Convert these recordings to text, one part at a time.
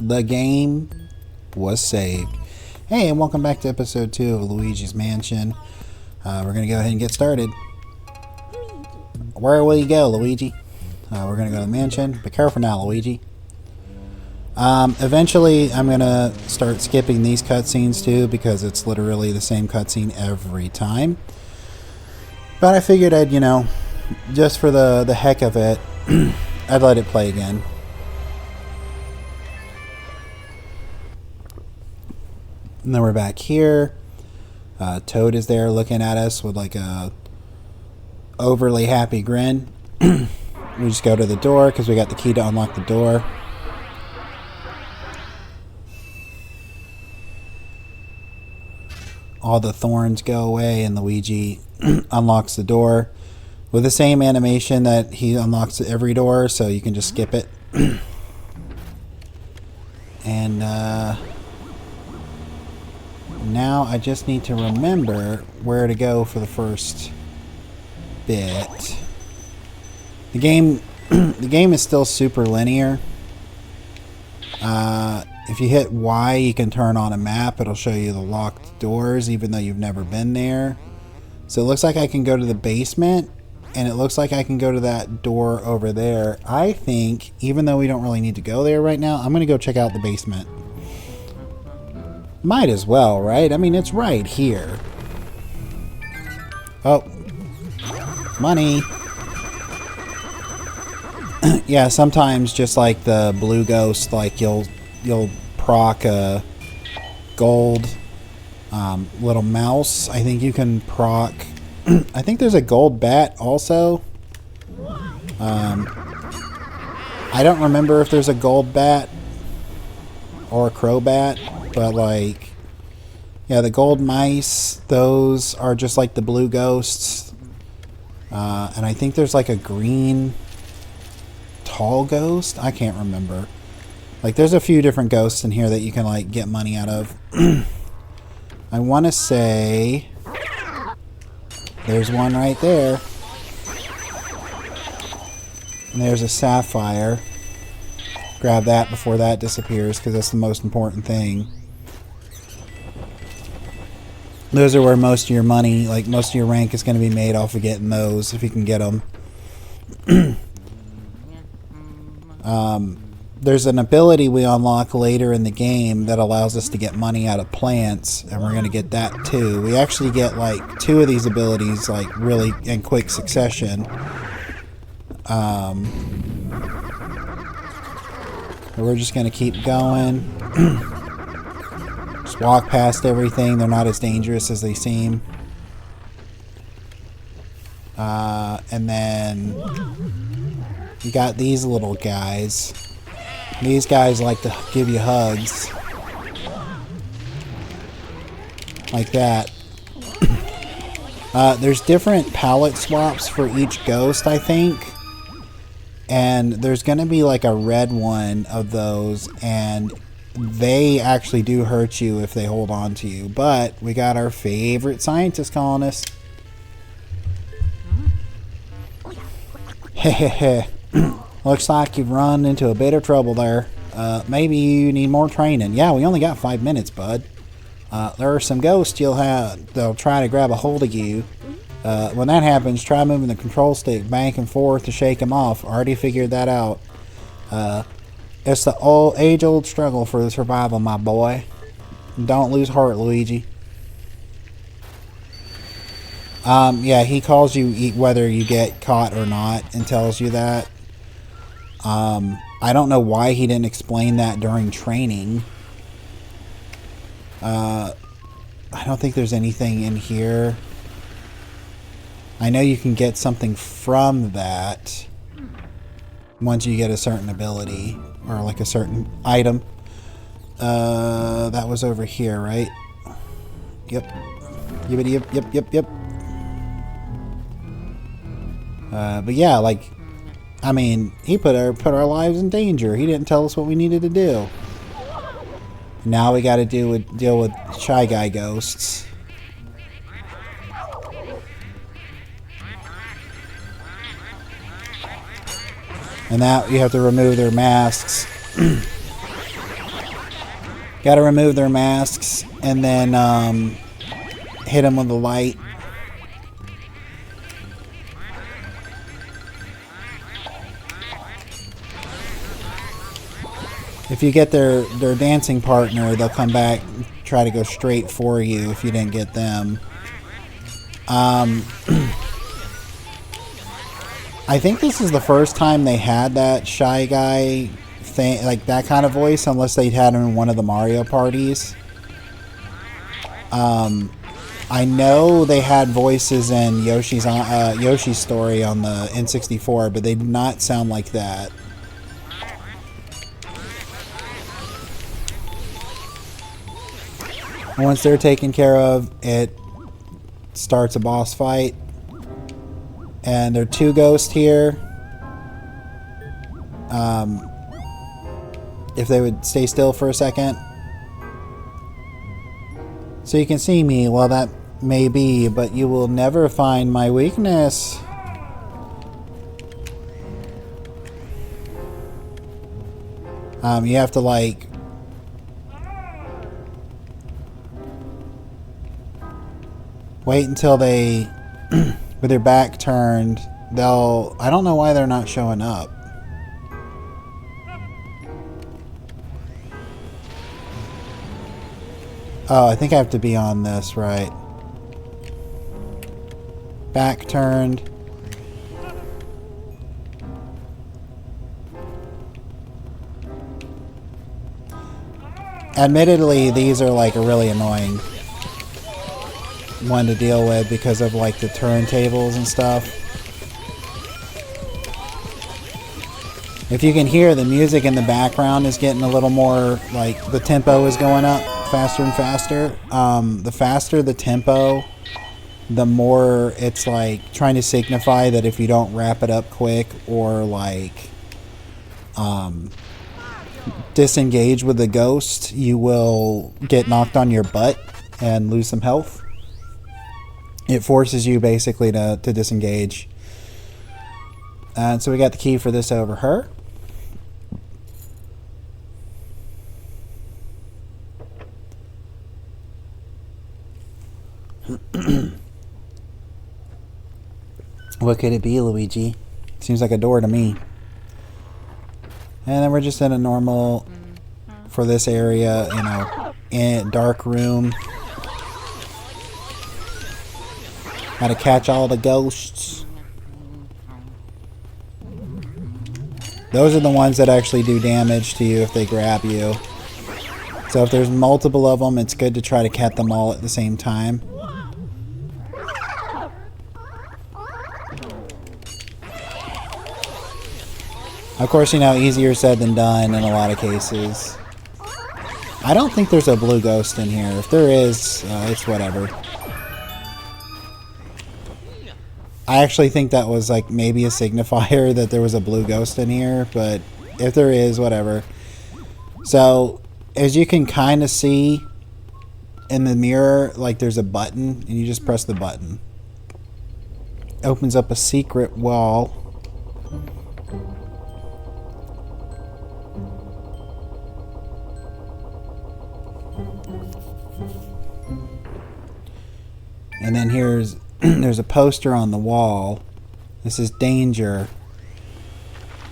The game was saved. Hey, and welcome back to episode 2 of Luigi's Mansion. We're going to go ahead and get started. Where will you go, Luigi? We're going to go to the mansion. Be careful now, Luigi. Eventually, I'm going to start skipping these cutscenes too, because it's literally the same cutscene every time. But I figured I'd, just for the heck of it, I'd let it play again. And then we're back here. Toad is there looking at us with like a overly happy grin. We just go to the door because we got the key to unlock the door. All the thorns go away and Luigi unlocks the door with the same animation that he unlocks every door, so you can just skip it. And now I just need to remember where to go for the first bit. The game is still super linear. If you hit Y, you can turn on a map. It'll show you the locked doors, even though you've never been there. So it looks like I can go to the basement, and it looks like I can go to that door over there. I think, even though we don't really need to go there right now, I'm going to go check out the basement. Might as well, right? I mean, it's right here. Oh. Money. Yeah, sometimes just like the blue ghost, like you'll proc a gold little mouse. I think you can proc. I think there's a gold bat also. I don't remember if there's a gold bat or a crow bat, but like, yeah, the gold mice, those are just like the blue ghosts. And I think there's like a green tall ghost. I can't remember. Like, there's a few different ghosts in here that you can like get money out of. I want to say there's one right there. And there's a sapphire. Grab that before that disappears, because that's the most important thing. Those are where most of your money, like most of your rank, is going to be made off of getting those, if you can get them. There's an ability we unlock later in the game that allows us to get money out of plants, and we're going to get that too. We actually get like 2 of these abilities like really in quick succession. We're just going to keep going. Just walk past everything. They're not as dangerous as they seem. And then you got these little guys. These guys like to give you hugs. Like that. There's different palette swaps for each ghost, I think. And there's going to be like a red one of those. And they actually do hurt you if they hold on to you. But we got our favorite scientist colonist. Hehehe. Looks like you've run into a bit of trouble there. Maybe you need more training. Yeah, we only got 5 minutes, bud. There are some ghosts they'll try to grab a hold of you. When that happens, try moving the control stick back and forth to shake them off. Already figured that out. It's the age-old struggle for the survival, my boy. Don't lose heart, Luigi. Yeah, he calls you whether you get caught or not and tells you that. I don't know why he didn't explain that during training. I don't think there's anything in here. I know you can get something from that once you get a certain ability or like a certain item. That was over here, right? Yep. Yep. But yeah, like, I mean, he put our lives in danger. He didn't tell us what we needed to do. Now we got to deal with Shy Guy ghosts. And now you have to remove their masks. Got to remove their masks and then hit them with the light. If you get their dancing partner, they'll come back and try to go straight for you if you didn't get them. I think this is the first time they had that Shy Guy thing, like that kind of voice, unless they'd had him in one of the Mario parties. I know they had voices in Yoshi's Story on the N64, but they did not sound like that. Once they're taken care of, it starts a boss fight. And there are two ghosts here. If they would stay still for a second. So you can see me, well that may be, but you will never find my weakness. You have to like wait until they with their back turned. I don't know why they're not showing up. Oh, I think I have to be on this, right? Back turned. Admittedly, these are like a really annoying one to deal with because of like the turntables and stuff. If you can hear, the music in the background is getting a little more, like the tempo is going up faster and faster. The faster the tempo, the more it's like trying to signify that if you don't wrap it up quick or like disengage with the ghost, you will get knocked on your butt and lose some health. It forces you basically to disengage. And so we got the key for this over her. What could it be, Luigi? Seems like a door to me. And then we're just in a normal, for this area, you know, in dark room. Gotta catch all the ghosts. Those are the ones that actually do damage to you if they grab you. So if there's multiple of them, it's good to try to catch them all at the same time. Of course, you know, easier said than done in a lot of cases. I don't think there's a blue ghost in here. If there is, it's whatever. I actually think that was like maybe a signifier that there was a blue ghost in here, but if there is, whatever. So, as you can kind of see in the mirror, like there's a button, and you just press the button. Opens up a secret wall. And then here's there's a poster on the wall. This is danger.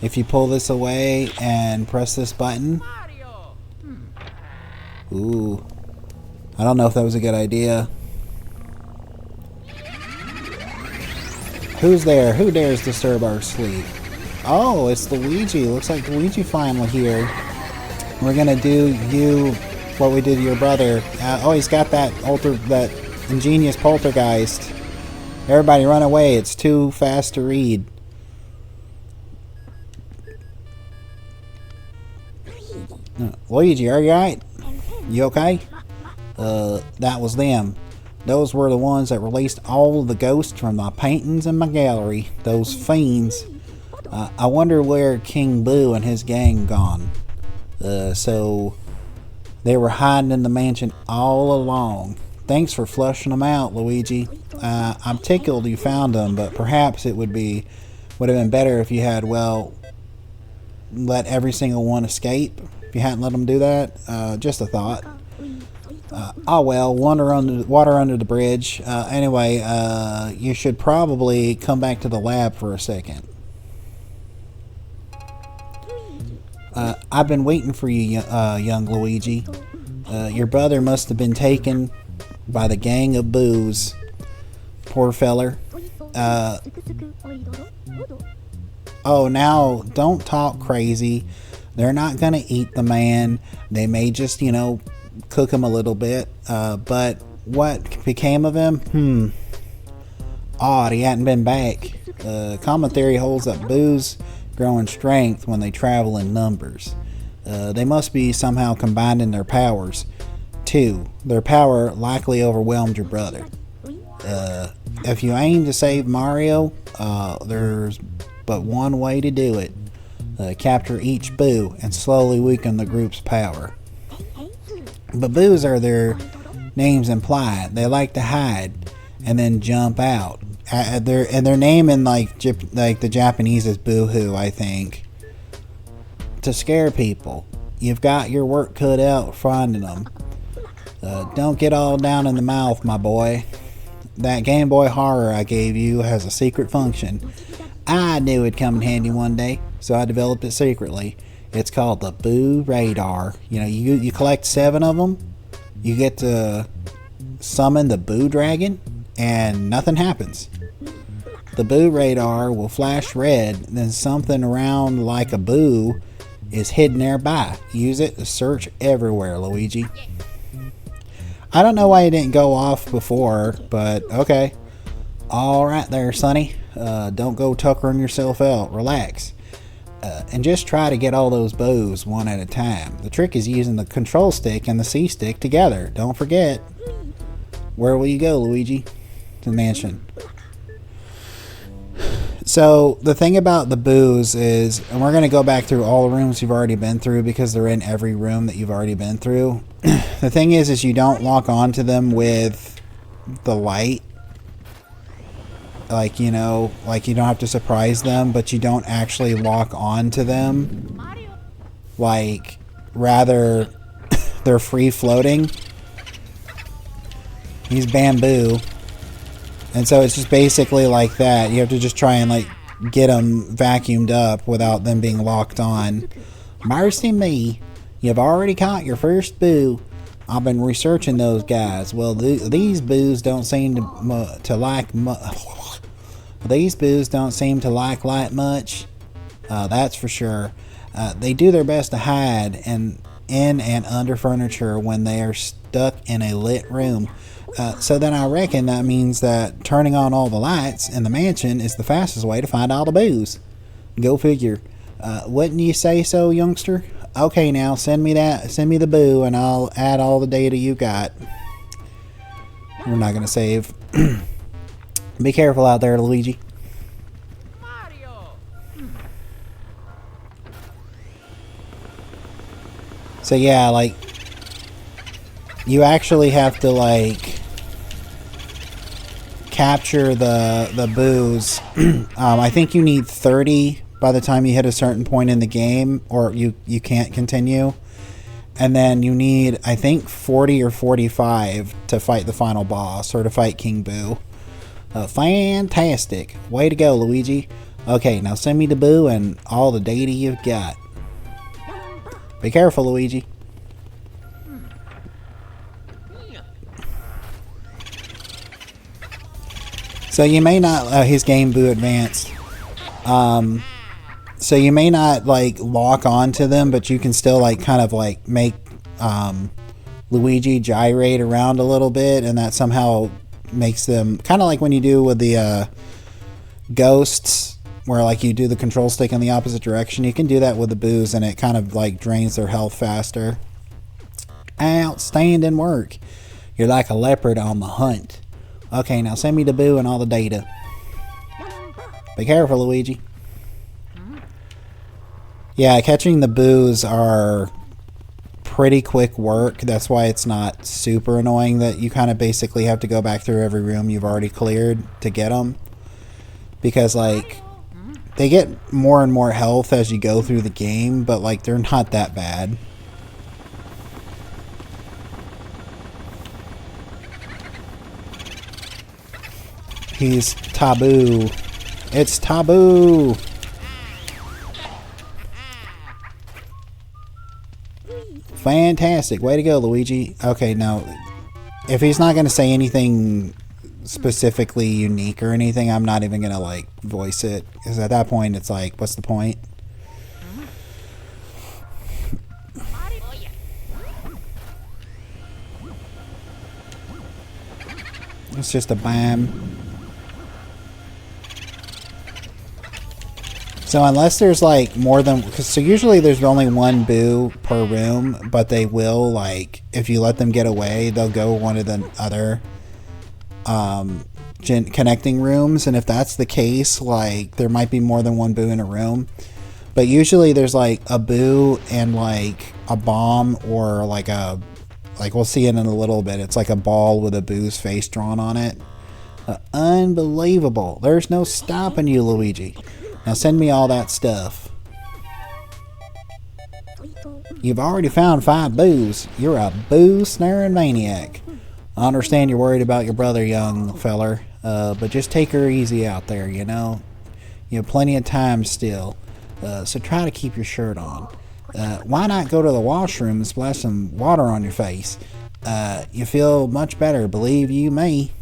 If you pull this away and press this button. Ooh. I don't know if that was a good idea. Who's there? Who dares disturb our sleep? Oh, it's Luigi. Looks like Luigi finally here. We're gonna do you what we did to your brother. Oh, he's got that ingenious poltergeist. Everybody run away. It's too fast to read. Luigi, are you alright? You okay? That was them. Those were the ones that released all of the ghosts from my paintings in my gallery. Those fiends. I wonder where King Boo and his gang gone. So they were hiding in the mansion all along. Thanks for flushing them out, Luigi. I'm tickled you found them, but perhaps it would have been better if you had, well, let every single one escape. if you hadn't let them do that. Just a thought. Oh well, water under the bridge. Anyway, you should probably come back to the lab for a second. I've been waiting for you, young Luigi. Your brother must have been taken by the gang of Boos. Poor feller. Oh, now, don't talk crazy. They're not going to eat the man. They may just, cook him a little bit. But what became of him? Odd, he hadn't been back. Common theory holds that Boos grow in strength when they travel in numbers. They must be somehow combining their powers. 2. Their power likely overwhelmed your brother. If you aim to save Mario, there's but one way to do it. Capture each Boo and slowly weaken the group's power. But Boos are their names imply. They like to hide and then jump out. Their name in like the Japanese is Boo-hoo, I think. To scare people. You've got your work cut out finding them. Don't get all down in the mouth, my boy. That Game Boy Horror I gave you has a secret function. I knew it'd come in handy one day, so I developed it secretly. It's called the Boo Radar. You collect 7 of them. You get to summon the Boo Dragon, and nothing happens. The Boo Radar will flash red, then something around like a Boo is hidden nearby. Use it to search everywhere, Luigi. I don't know why you didn't go off before, but okay. Alright there, Sonny. Don't go tuckering yourself out. Relax. And just try to get all those bows one at a time. The trick is using the control stick and the C stick together. Don't forget. Where will you go, Luigi? To the mansion. So, the thing about the boos is, and we're going to go back through all the rooms you've already been through because they're in every room that you've already been through. The thing is you don't lock onto them with the light. Like, you don't have to surprise them, but you don't actually lock onto them. Like, rather, they're free floating. He's bamboo. And so it's just basically like that. You have to just try and get them vacuumed up without them being locked on. Mercy me. You've already caught your first boo. I've been researching those guys. Well, these boos don't seem to like these boos don't seem to like light much. That's for sure. They do their best to hide in and under furniture when they are stuck in a lit room. So then I reckon that means that turning on all the lights in the mansion is the fastest way to find all the boos. Go figure. Wouldn't you say so, youngster? Okay, now send me the boo, and I'll add all the data you got. We're not gonna save. Be careful out there, Luigi. So yeah, you actually have to capture the boos. I think you need 30 by the time you hit a certain point in the game, or you can't continue. And then you need, I think, 40 or 45 to fight the final boss, or to fight King Boo. Fantastic. Way to go, Luigi. Okay, now send me the boo and all the data you've got. Be careful, Luigi. So you may not, his Game Boo Advanced. So you may not lock onto them, but you can still make Luigi gyrate around a little bit, and that somehow makes them kind of like when you do with the ghosts, where you do the control stick in the opposite direction. You can do that with the boos, and it kind of drains their health faster. Outstanding work. You're like a leopard on the hunt. Okay, now send me the boo and all the data. Be careful, Luigi. Yeah, catching the boos are pretty quick work. That's why it's not super annoying that you kind of basically have to go back through every room you've already cleared to get them. Because, they get more and more health as you go through the game, but, they're not that bad. He's taboo. It's taboo. Fantastic. Way to go, Luigi. Okay, now, if he's not going to say anything specifically unique or anything, I'm not even going to, like, voice it. Because at that point, it's like, what's the point? It's just a bam. So unless there's like more than, so usually there's only one boo per room, but they will, like, if you let them get away, they'll go one of the other connecting rooms, and if that's the case, like, there might be more than one boo in a room. But usually there's like a boo and like a bomb, or like a, like, we'll see it in a little bit. It's like a ball with a boo's face drawn on it. Unbelievable. There's no stopping you, Luigi. Now send me all that stuff. You've already found 5 boos. You're a boo snaring maniac. I understand you're worried about your brother, young feller. But just take her easy out there, you know? You have plenty of time still. So try to keep your shirt on. Why not go to the washroom and splash some water on your face? You feel much better, believe you me.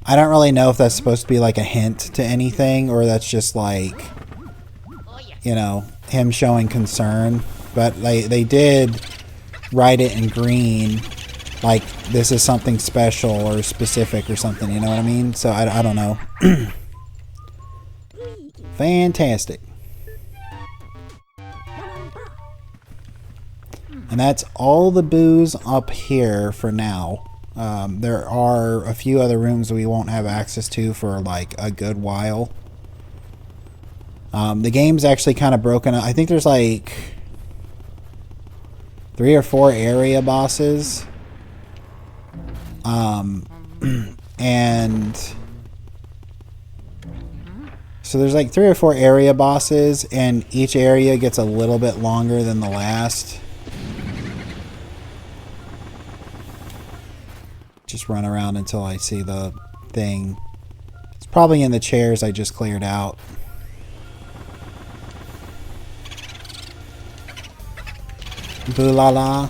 I don't really know if that's supposed to be like a hint to anything, or that's just like, you know, him showing concern. But they did write it in green, like this is something special or specific or something, you know what I mean? So I don't know. Fantastic. And that's all the boos up here for now. There are a few other rooms we won't have access to for like a good while. The game's actually kind of broken up. I think there's like 3 or 4 area bosses. And so there's like 3 or 4 area bosses, and each area gets a little bit longer than the last. Just run around until I see the thing. It's probably in the chairs I just cleared out. Boo la la.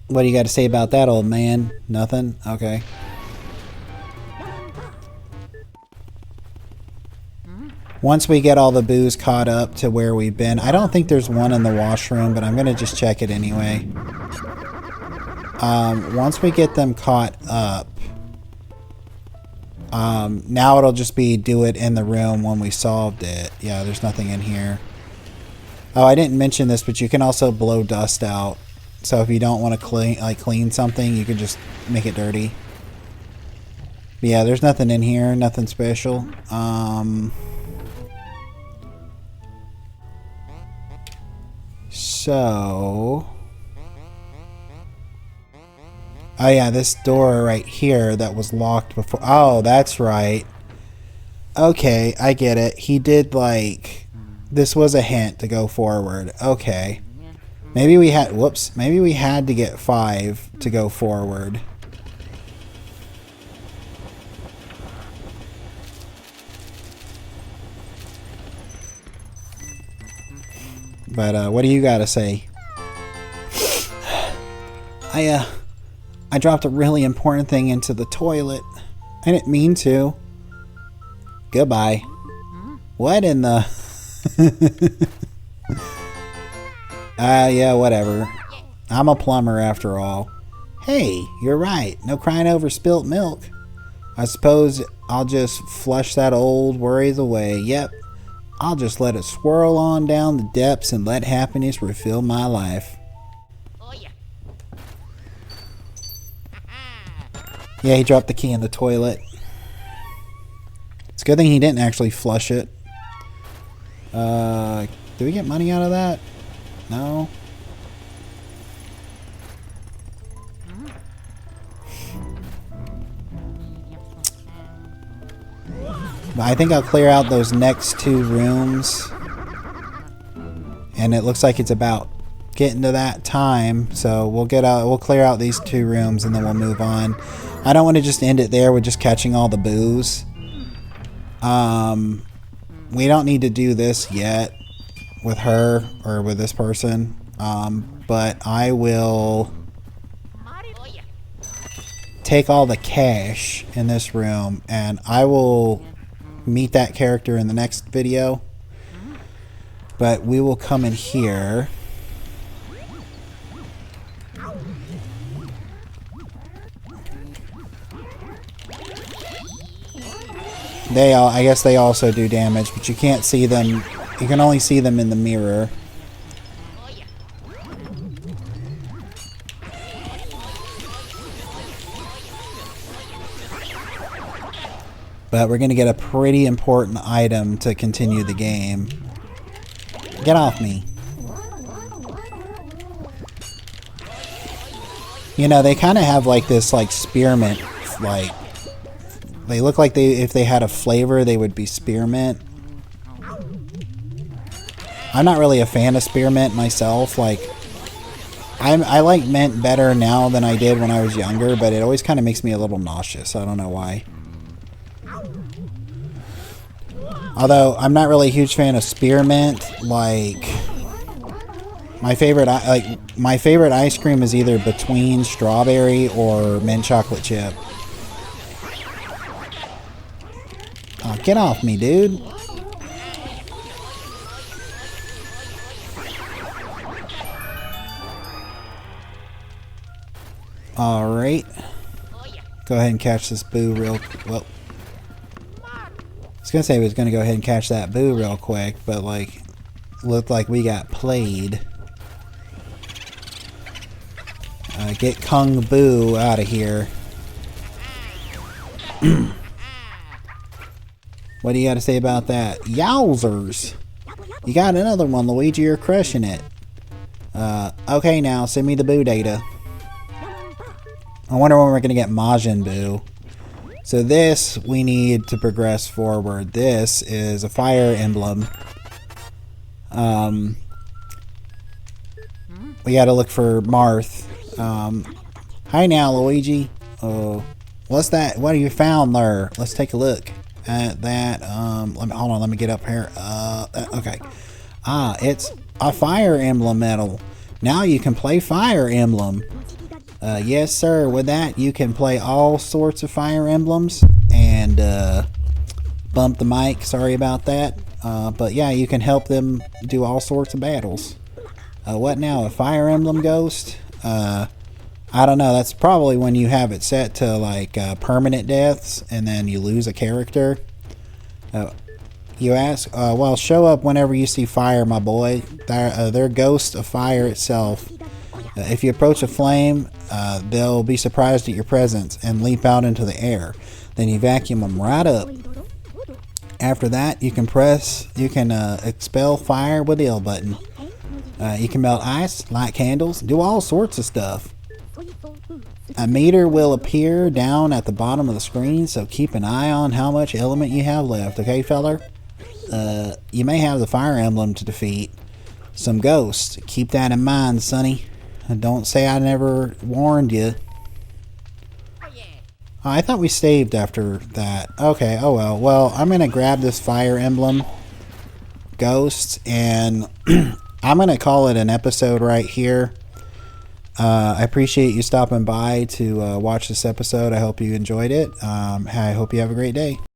What do you got to say about that, old man? Nothing? Okay. Once we get all the boos caught up to where we've been, I don't think there's one in the washroom, but I'm going to just check it anyway. Once we get them caught up, now it'll just be do it in the room when we solved it. Yeah, there's nothing in here. Oh, I didn't mention this, but you can also blow dust out. So if you don't want to clean something, you can just make it dirty. But yeah, there's nothing in here, nothing special. So, oh yeah, this door right here that was locked before. Oh, that's right. Okay, I get it. He did, like, this was a hint to go forward. Okay. Maybe we had, whoops, maybe we had to get 5 to go forward. But what do you gotta say? I dropped a really important thing into the toilet. I didn't mean to. Goodbye. What in the... yeah, whatever. I'm a plumber after all. Hey, you're right. No crying over spilt milk. I suppose I'll just flush that old worries away. Yep. I'll just let it swirl on down the depths and let happiness refill my life. Yeah, he dropped the key in the toilet. It's a good thing he didn't actually flush it. Do we get money out of that? No. But I think I'll clear out those next 2 rooms And it looks like it's about getting to that time, so we'll clear out these 2 rooms and then we'll move on. I don't want to just end it there with just catching all the boos. We don't need to do this yet with her or with this person, but I will take all the cash in this room and I will meet that character in the next video. But we will come in here. I guess they also do damage, but you can't see them. You can only see them in the mirror. But we're going to get a pretty important item to continue the game. Get off me. You know, they kind of have like this like spearmint, like they look like if they had a flavor they would be spearmint. I'm not really a fan of spearmint myself. Like I like mint better now than I did when I was younger, but it always kind of makes me a little nauseous. I don't know why. Although I'm not really a huge fan of spearmint. Like my favorite ice cream is either between strawberry or mint chocolate chip. Oh, get off me, dude. Alright. Go ahead and catch this boo real... Well, I was going to say I was going to go ahead and catch that boo real quick, but like, looked like we got played. Get Kung Boo out of here. What do you got to say about that? Yowzers! You got another one, Luigi. You're crushing it. Okay, now send me the boo data. I wonder when we're going to get Majin Buu. So this we need to progress forward. This is a fire emblem. We got to look for Marth. Hi now, Luigi. Oh, what's that? What have you found there? Let's take a look at that. Hold on. Let me get up here. Okay. It's a fire emblem medal. Now you can play Fire Emblem. Yes, sir. With that, you can play all sorts of Fire Emblems. And bump the mic. Sorry about that. But yeah, you can help them do all sorts of battles. What now? A Fire Emblem Ghost? I don't know. That's probably when you have it set to like permanent deaths and then you lose a character. You ask? Well, show up whenever you see fire, my boy. They're ghosts of fire itself. If you approach a flame, they'll be surprised at your presence and leap out into the air. Then you vacuum them right up. After that, you can expel fire with the L button. You can melt ice, light candles, do all sorts of stuff. A meter will appear down at the bottom of the screen, so keep an eye on how much element you have left, okay, feller? You may have the fire emblem to defeat some ghosts. Keep that in mind, sonny. Don't say I never warned you. I thought we saved after that. Okay, oh well. Well, I'm going to grab this fire emblem ghost, and I'm going to call it an episode right here. I appreciate you stopping by to watch this episode. I hope you enjoyed it. I hope you have a great day.